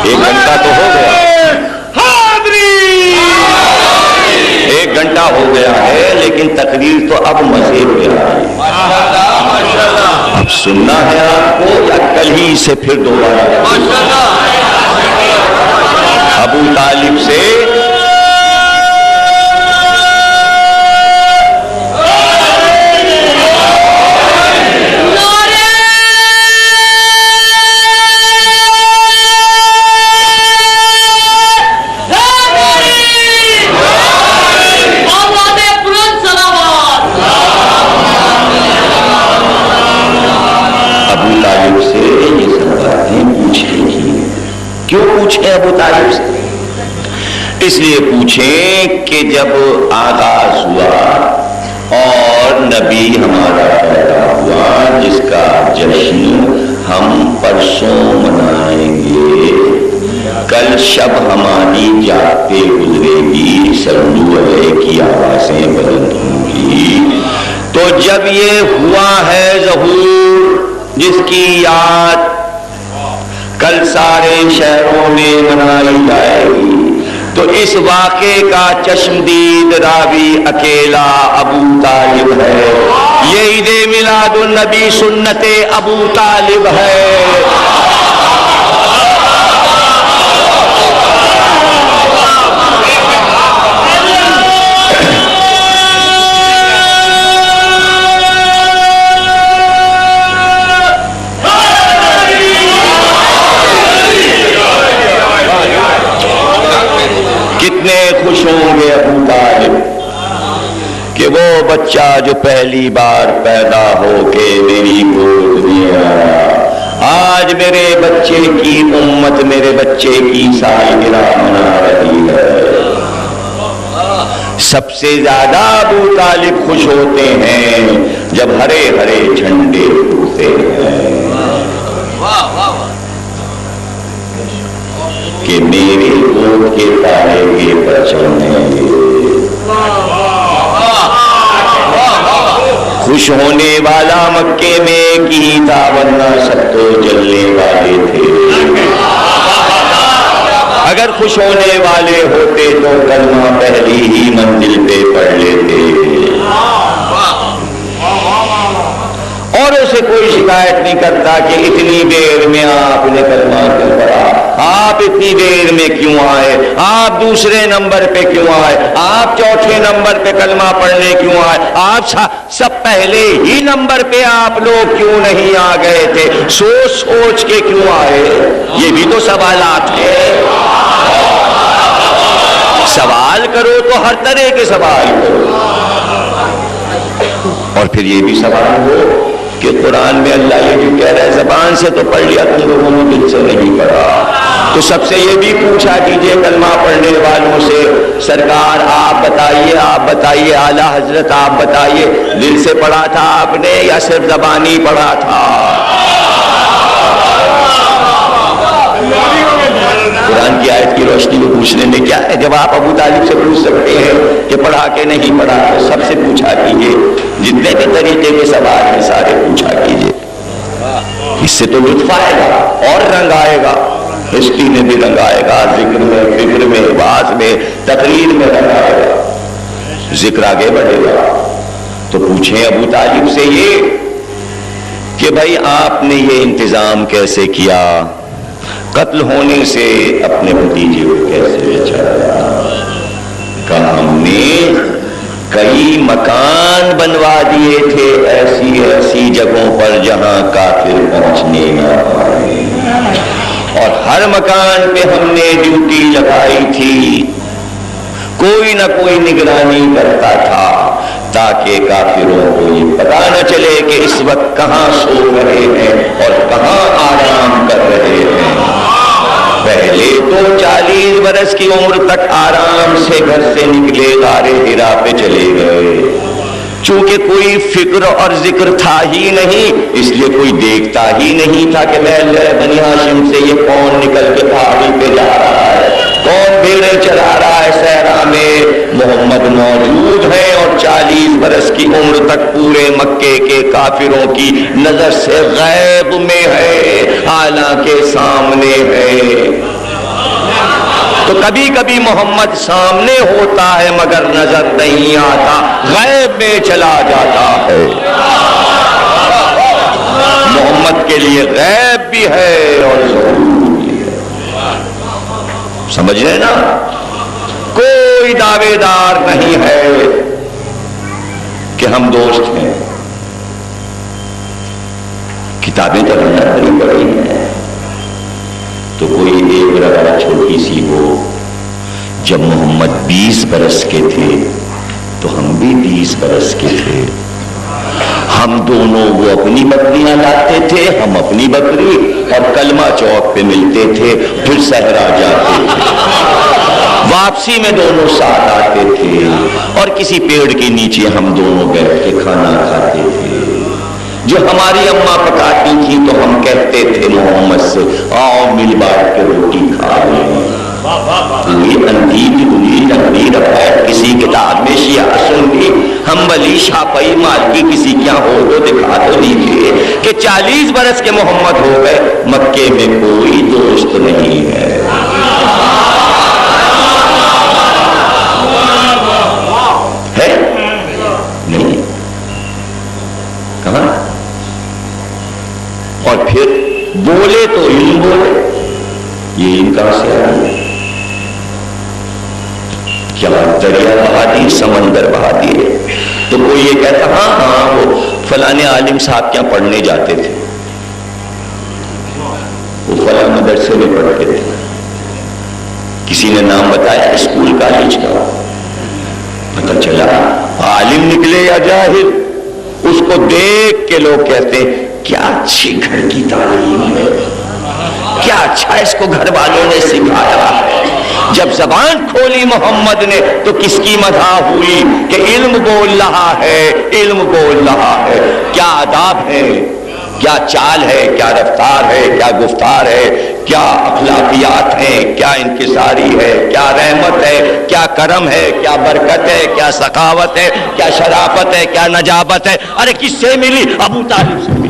1 گھنٹہ تو ہو گیا، 1 گھنٹہ ہو گیا ہے لیکن تقریر تو اب مزے پہ آئی۔ اب سننا ہے آپ کو یا کل ہی سے پھر دوبارہ ابو طالب سے ابو طالب سے اس لیے پوچھیں کہ جب آغاز ہوا اور نبی ہمارا پیدا ہوا جس کا جشن ہم پرسوں منائیں گے، کل شب ہماری جاگتے گزرے گی، سرلو علیہ کی آوازیں بلند ہوں گی، تو جب یہ ہوا ہے ظہور جس کی یاد کل سارے شہروں میں منائی جائے گی، تو اس واقعے کا چشمدید راوی اکیلا ابو طالب ہے۔ یہ عید میلاد النبی سنت ابو طالب ہے۔ کتنے خوش ہوں گے ابو طالب کہ وہ بچہ جو پہلی بار پیدا ہو کے میری گود میں آیا، آج میرے بچے کی امت میرے بچے کی سالگرہ منا رہی ہے۔ سب سے زیادہ ابو طالب خوش ہوتے ہیں جب ہرے ہرے جھنڈے اٹھتے ہیں کہ میرے گود کے تارے کے پر چلنے گے۔ خوش ہونے والا مکے میں ایک ہی تھا، ورنہ سب تو جلنے والے تھے۔ اگر خوش ہونے والے ہوتے تو کلمہ پہلی ہی منزل پہ پڑھ لیتے، اور اسے کوئی شکایت نہیں کرتا کہ اتنی دیر میں آپ نے کلمہ کیوں پڑھا، آپ اتنی دیر میں کیوں آئے، آپ دوسرے نمبر پہ کیوں آئے، آپ چوتھے نمبر پہ کلمہ پڑھنے کیوں آئے، آپ سب پہلے ہی نمبر پہ آپ لوگ کیوں نہیں آ گئے تھے، سوچ سوچ کے کیوں آئے۔ یہ بھی تو سوالات ہیں۔ سوال کرو تو ہر طرح کے سوال کرو، اور پھر یہ بھی سوال ہو کہ قرآن میں اللہ یہ بھی کہہ رہا ہے زبان سے تو پڑھ لیا تم لوگوں نے، دل سے نہیں پڑھا۔ تو سب سے یہ بھی پوچھا کیجئے کلمہ پڑھنے والوں سے، سرکار آپ بتائیے اعلیٰ حضرت آپ بتائیے، دل سے پڑھا تھا آپ نے یا صرف زبانی پڑھا تھا؟ قرآن کی آیت کی روشنی میں پوچھنے میں کیا ہے؟ جب آپ ابو طالب سے پوچھ سکتے ہیں کہ پڑھا کہ نہیں پڑھا، تو سب سے پوچھا کیجئے، جتنے بھی طریقے کے سوال ہیں سارے پوچھا کیجئے۔ اس سے تو لطف آئے گا اور رنگ آئے گا، ہسٹری میں بھی رنگ آئے گا، ذکر میں، فکر میں، واعظ میں، تقریر میں رنگ آئے گا، ذکر آگے بڑھے گا۔ تو پوچھیں ابو طالب سے یہ کہ بھائی آپ نے یہ انتظام کیسے کیا، قتل ہونے سے اپنے بھتیجے کو کیسے بچایا؟ کہا ہم نے کئی مکان بنوا دیے تھے ایسی ایسی جگہوں پر جہاں کافر پہنچنے نہ پائے، اور ہر مکان پہ ہم نے ڈیوٹی لگائی تھی، کوئی نہ کوئی نگرانی کرتا تھا تاکہ کافروں کو یہ پتہ نہ چلے کہ اس وقت کہاں سو رہے ہیں اور کہاں آرام کر رہے ہیں۔ پہلے تو 40 برس کی عمر تک آرام سے گھر سے نکلے غار حرا پہ چلے گئے، چونکہ کوئی فکر اور ذکر تھا ہی نہیں، اس لیے کوئی دیکھتا ہی نہیں تھا کہ محل بنی ہاشم سے یہ کون نکل کے پہاڑی پہ جا رہا ہے، کون بھیڑیں چلا رہا ہے صحرا میں۔ محمد موجود ہے اور 40 برس کی عمر تک پورے مکے کے کافروں کی نظر سے غیب میں ہے، حالانکہ سامنے ہے۔ تو کبھی کبھی محمد سامنے ہوتا ہے مگر نظر نہیں آتا، غیب میں چلا جاتا ہے۔ محمد کے لیے غیب بھی ہے اور ظہور بھی ہے، سمجھ رہے نا؟ کوئی دعوے دار نہیں ہے کہ ہم دوست ہیں، کتابیں تو ہم نے پڑھی ہیں، تو کوئی ایک رگڑ چھوٹی سی ہو، جب محمد 20 برس کے تھے تو ہم بھی 20 برس کے تھے، ہم دونوں وہ اپنی بکریاں لاتے تھے، ہم اپنی بکری، اور کلمہ چوک پہ ملتے تھے، پھر صحرا جاتے تھے، واپسی میں دونوں ساتھ آتے تھے، اور کسی پیڑ کے نیچے ہم دونوں بیٹھ کے کھانا کھاتے تھے۔ جو ہماری اماں پکاتی تھی تو ہم کہتے تھے محمد سے آؤ مل بانٹ کے روٹی کھا لیں۔ پوری اندھی دھندلی لمبی رفعت کسی کتاب میں شیعہ سنی، ہم ولی چھپئی چھاپئی مال کی کسی کیا ہو تو دکھا تو دیجیے کہ 40 برس کے محمد ہو گئے، مکے میں کوئی دوست نہیں ہے۔ ہے نہیں، کہاں؟ اور پھر بولے تو علم بولے، یہ علم کہاں سے آیا؟ کیا دریا بہا دی، سمندر بہا دیے؟ تو کوئی یہ کہتا ہاں وہ فلانے عالم صاحب کیا پڑھنے جاتے تھے، وہ فلاں مدرسے میں پڑھتے تھے، کسی نے نام بتایا اسکول کالج کا، پتہ چلا عالم نکلے یا جاہل، اس کو دیکھ کے لوگ کہتے ہیں کیا اچھی گھر کی تعلیم ہے، کیا اچھا اس کو گھر والوں نے سکھایا ہے۔ جب زبان کھولی محمد نے تو کس کی مدح ہوئی کہ علم بول رہا ہے، علم بول رہا ہے۔ کیا آداب ہے، کیا چال ہے، کیا رفتار ہے، کیا گفتار ہے، کیا اخلاقیات ہیں، کیا انکساری ہے، کیا رحمت ہے، کیا کرم ہے، کیا برکت ہے، کیا سخاوت ہے، کیا شرافت ہے، کیا نجابت ہے۔ ارے کس سے ملی؟ ابو طالب سے ملی۔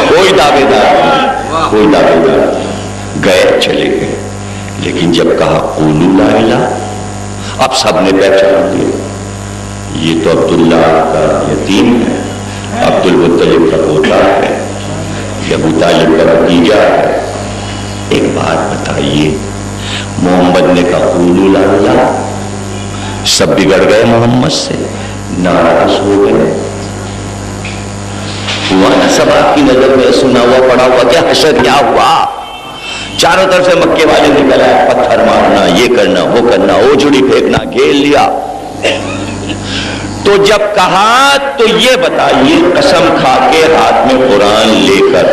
کوئی دعوے دار گئے چلے گئے، لیکن جب کہا قولوا لا الہ، اب سب نے پہچان لیا یہ تو عبداللہ کا یتیم ہے، عبد المطلب کا پوتا ہے، یہ ابو طالب کا بھتیجا ہے۔ ایک بات بتائیے، محمد نے کہا قولوا لا الہ، سب بگڑ گئے محمد سے، ناراض ہو گئے۔ ہوا نا سب آپ کی نظر میں سنا ہوا پڑا ہوا کہ حشر کیا ہوا؟ چاروں طرف سے مکے والے نکل آئے، پتھر مارنا، یہ کرنا، وہ کرنا، اوجڑی پھینکنا، گھیر لیا۔ تو جب کہا تو یہ بتائیے قسم کھا کے ہاتھ میں قرآن لے کر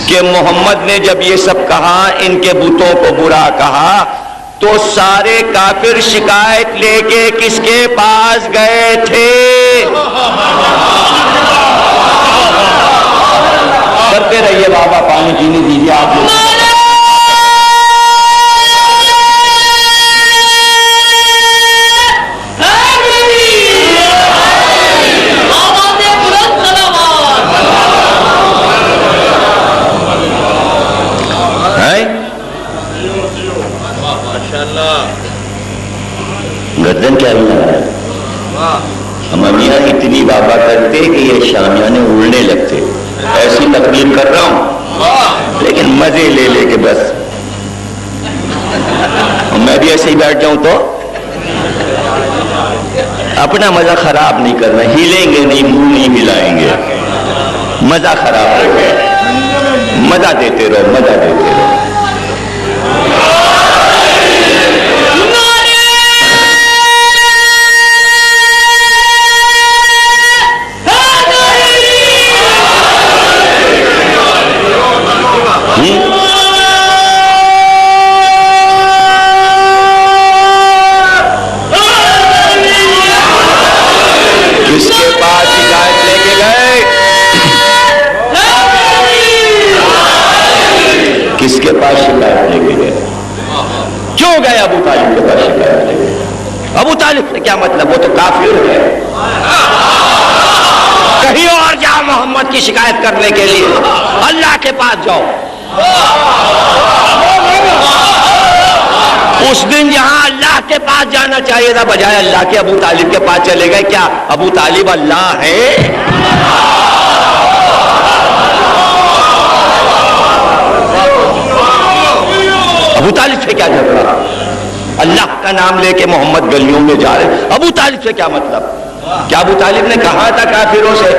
کہ محمد نے جب یہ سب کہا، ان کے بتوں کو برا کہا، تو سارے کافر شکایت لے کے کس کے پاس گئے تھے؟ کرتے رہیے بابا، پانی پینے دیجیے آپ لوگ۔ گردن کیا ہی ہے؟ ہم امیاں اتنی بابا کرتے کہ یہ شامیانے اڑنے لگتے۔ ایسی تقریر کر رہا ہوں لیکن مزے لے لے کے بس، میں بھی ایسے ہی بیٹھ جاؤں تو اپنا مزہ خراب نہیں کرنا، ہلیں گے نہیں، منہ نہیں ہلائیں گے، مزہ خراب ہو گیا۔ مزہ دیتے رہو، مزہ دیتے رہو۔ کس کے پاس شکایت لے کے گئے؟ کس کے پاس شکایت لے کے گئے؟ کیوں گئے ابو طالب کے پاس شکایت لے گئے؟ ابو طالب سے کیا مطلب؟ وہ تو کافر ہے، کہیں اور جاؤ محمد کی شکایت کرنے کے لیے، اللہ کے پاس جاؤ۔ اس دن جہاں اللہ کے پاس جانا چاہیے تھا، بجائے اللہ کے ابو طالب کے پاس چلے گئے۔ کیا ابو طالب اللہ ہے؟ ابو طالب سے کیا جھگڑا؟ اللہ کا نام لے کے محمد گلیوں میں جا رہے، ابو طالب سے کیا مطلب؟ کیا ابو طالب نے کہا تھا کافروں سے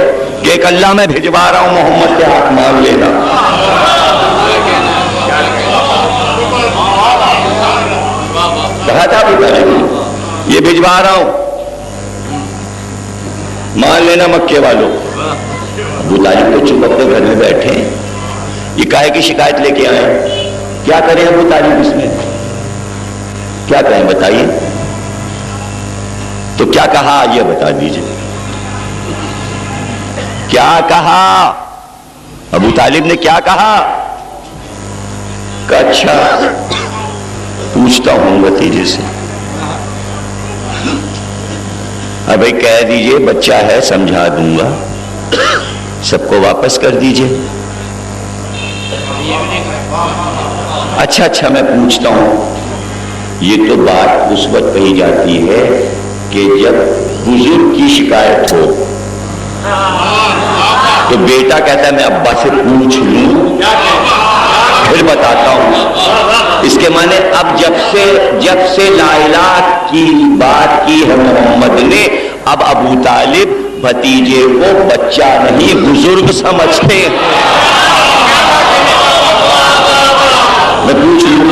کہ ایک اللہ میں بھجوا رہا ہوں، محمد کے ہاتھ مان لینا؟ کہا تھا ابو طالب نے یہ بھجوا رہا ہوں، مان لینا مکے والوں؟ ابو طالب تو چپ اپنے گھر میں بیٹھے، یہ کاہے کی شکایت لے کے آئے؟ کیا کریں ابو طالب اس میں؟ کیا کہیں بتائیے؟ تو کیا کہا یہ بتا دیجئے، کیا کہا؟ ابو طالب نے کیا کہا کہ اچھا پوچھتا ہوں بھتیجے سے. ابھی کہہ دیجئے بچہ ہے سمجھا دوں گا, سب کو واپس کر دیجئے. اچھا میں پوچھتا ہوں. یہ تو بات اس وقت کہی جاتی ہے کہ جب بزرگ کی شکایت ہو تو بیٹا کہتا ہے میں ابا سے پوچھ لوں پھر بتاتا ہوں. اس کے معنی اب جب سے لا الہ کی بات کی ہے محمد نے, اب ابو طالب بھتیجے کو بچہ نہیں بزرگ سمجھتے ہیں. میں پوچھ لوں,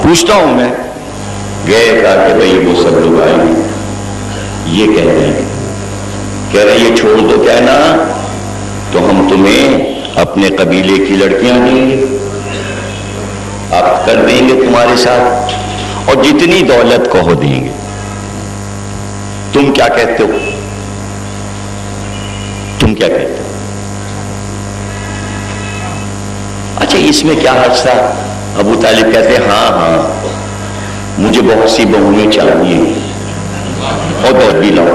پوچھتا ہوں. میں گئے کہا کہ بھئی وہ سب لوگ آئے یہ کہہ رہے ہیں یہ چھوڑ دو کہنا تو ہم تمہیں اپنے قبیلے کی لڑکیاں دیں گے, آپ کر دیں گے تمہارے ساتھ, اور جتنی دولت کہو دیں گے. تم کیا کہتے ہو؟ تم کیا کہتے ہو؟ اچھا اس میں کیا حرج تھا؟ ابو طالب کہتے ہیں ہاں مجھے بہت سی بہویں چاہیے اور دودھ بھی لاؤ,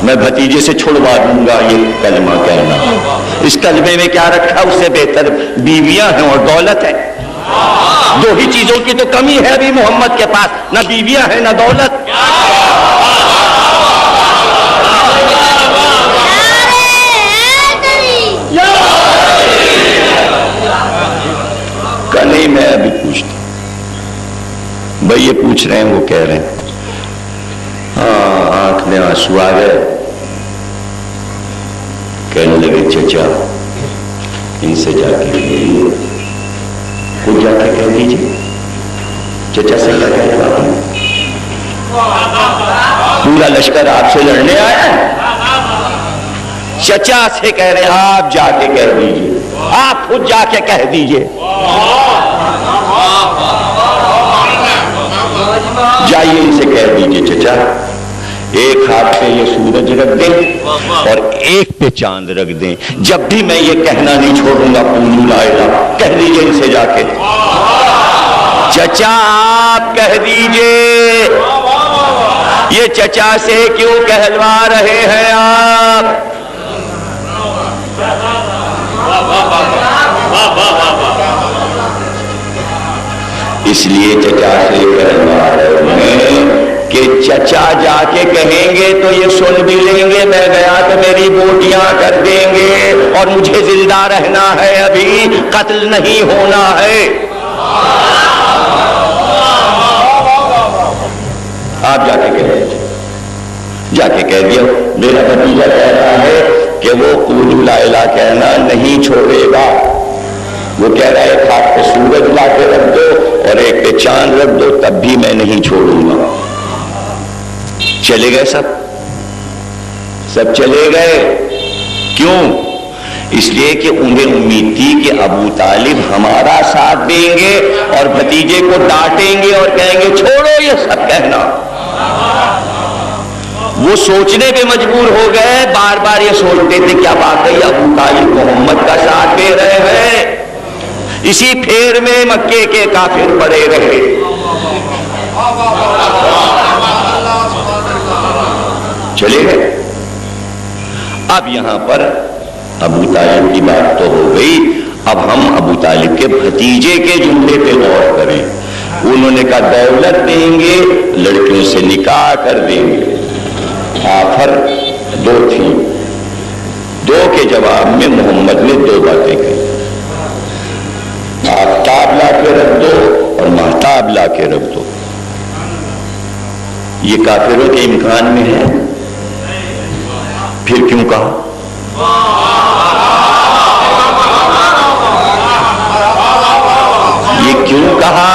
میں بھتیجے سے چھڑوا دوں گا یہ کلمہ کہنا. اس کلمے میں کیا رکھا؟ اس سے بہتر بیویاں ہیں اور دولت ہے. دو ہی چیزوں کی تو کمی ہے ابھی محمد کے پاس, نہ بیویاں ہیں نہ دولت. نہیں میں ابھی پوچھتا بھائی, یہ پوچھ رہے ہیں وہ کہہ رہے ہیں ہاں. آنکھ میں آنسو آ گئے, کہنے لگے چچا ان سے جا کے خود جا کے کہہ دیجیے. چچا سے کیا کہہ رہا ہوں, پورا لشکر آپ سے لڑنے آیا ہے. چچا سے کہہ رہے ہیں آپ جا کے کہہ دیجیے, آپ خود جا کے کہہ دیجیے. جائیے ان سے کہہ دیجیے چچا ایک ہاتھ پہ یہ سورج رکھ دیں اور ایک پہ چاند رکھ دیں, جب بھی میں یہ کہنا نہیں چھوڑوں گا قولوا لا الہ, کہہ دیجیے ان سے جا کے. چچا آپ کہہ دیجیے. یہ چچا سے کیوں کہلوا رہے ہیں آپ؟ اس لیے چچا سے کہلوا رہے ہیں کہ چچا جا کے کہیں گے تو یہ سن بھی لیں گے, میں گیا تو میری بوٹیاں کر دیں گے اور مجھے زندہ رہنا ہے, ابھی قتل نہیں ہونا ہے. آپ جا کے کہہ دیجیے, جا کے کہہ دیا. میرا بھتیجا کہہ رہا ہے کہ وہ قولوا لا الہ کہنا نہیں چھوڑے گا. وہ کہہ رہا ہے ایک ہاتھ پہ سورج لا کے رکھ دو اور ایک پہ چاند رکھ دو, تب بھی میں نہیں چھوڑوں گا. چلے گئے سب چلے گئے. کیوں؟ اس لیے کہ انہیں امید تھی کہ ابو طالب ہمارا ساتھ دیں گے اور بھتیجے کو ڈانٹیں گے اور کہیں گے چھوڑو یہ سب کہنا. وہ سوچنے پہ مجبور ہو گئے, بار بار یہ سوچتے تھے کیا واقعی ابو طالب محمد کا ساتھ دے رہے ہیں. اسی پھیر میں مکے کے کافر پڑے رہے. چلے گئے. اب یہاں پر ابو طالب کی بات تو ہو گئی, اب ہم ابو طالب کے بھتیجے کے جملے پہ غور کریں. انہوں نے کہا دولت دیں گے, لڑکیوں سے نکاح کر دیں گے. آفر دو تھی, دو کے جواب میں محمد نے دو باتیں کہی, آفتاب لا کے رکھ دو اور مہتاب لا کے رکھ دو. یہ کافروں کے امکان میں ہے, پھر کیوں کہا؟ یہ کیوں کہا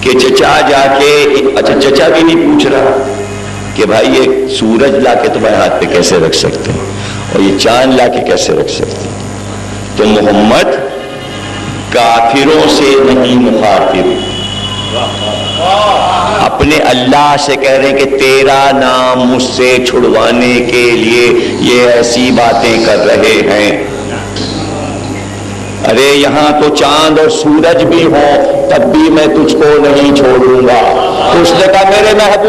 کہ چچا جا کے, اچھا چچا بھی نہیں پوچھ رہا کہ بھائی یہ سورج لا کے تمہارے ہاتھ پہ کیسے رکھ سکتے ہیں اور یہ چاند لا کے کیسے رکھ سکتے ہیں. تو محمد کافروں سے نہیں مخاطب, اپنے اللہ سے کہہ رہے ہیں کہ تیرا نام مجھ سے چھڑوانے کے لیے یہ ایسی باتیں کر رہے ہیں. ارے یہاں تو چاند اور سورج بھی ہوں تب بھی میں تجھ کو نہیں چھوڑوں گا. تو اس نے کہا میرے محبوب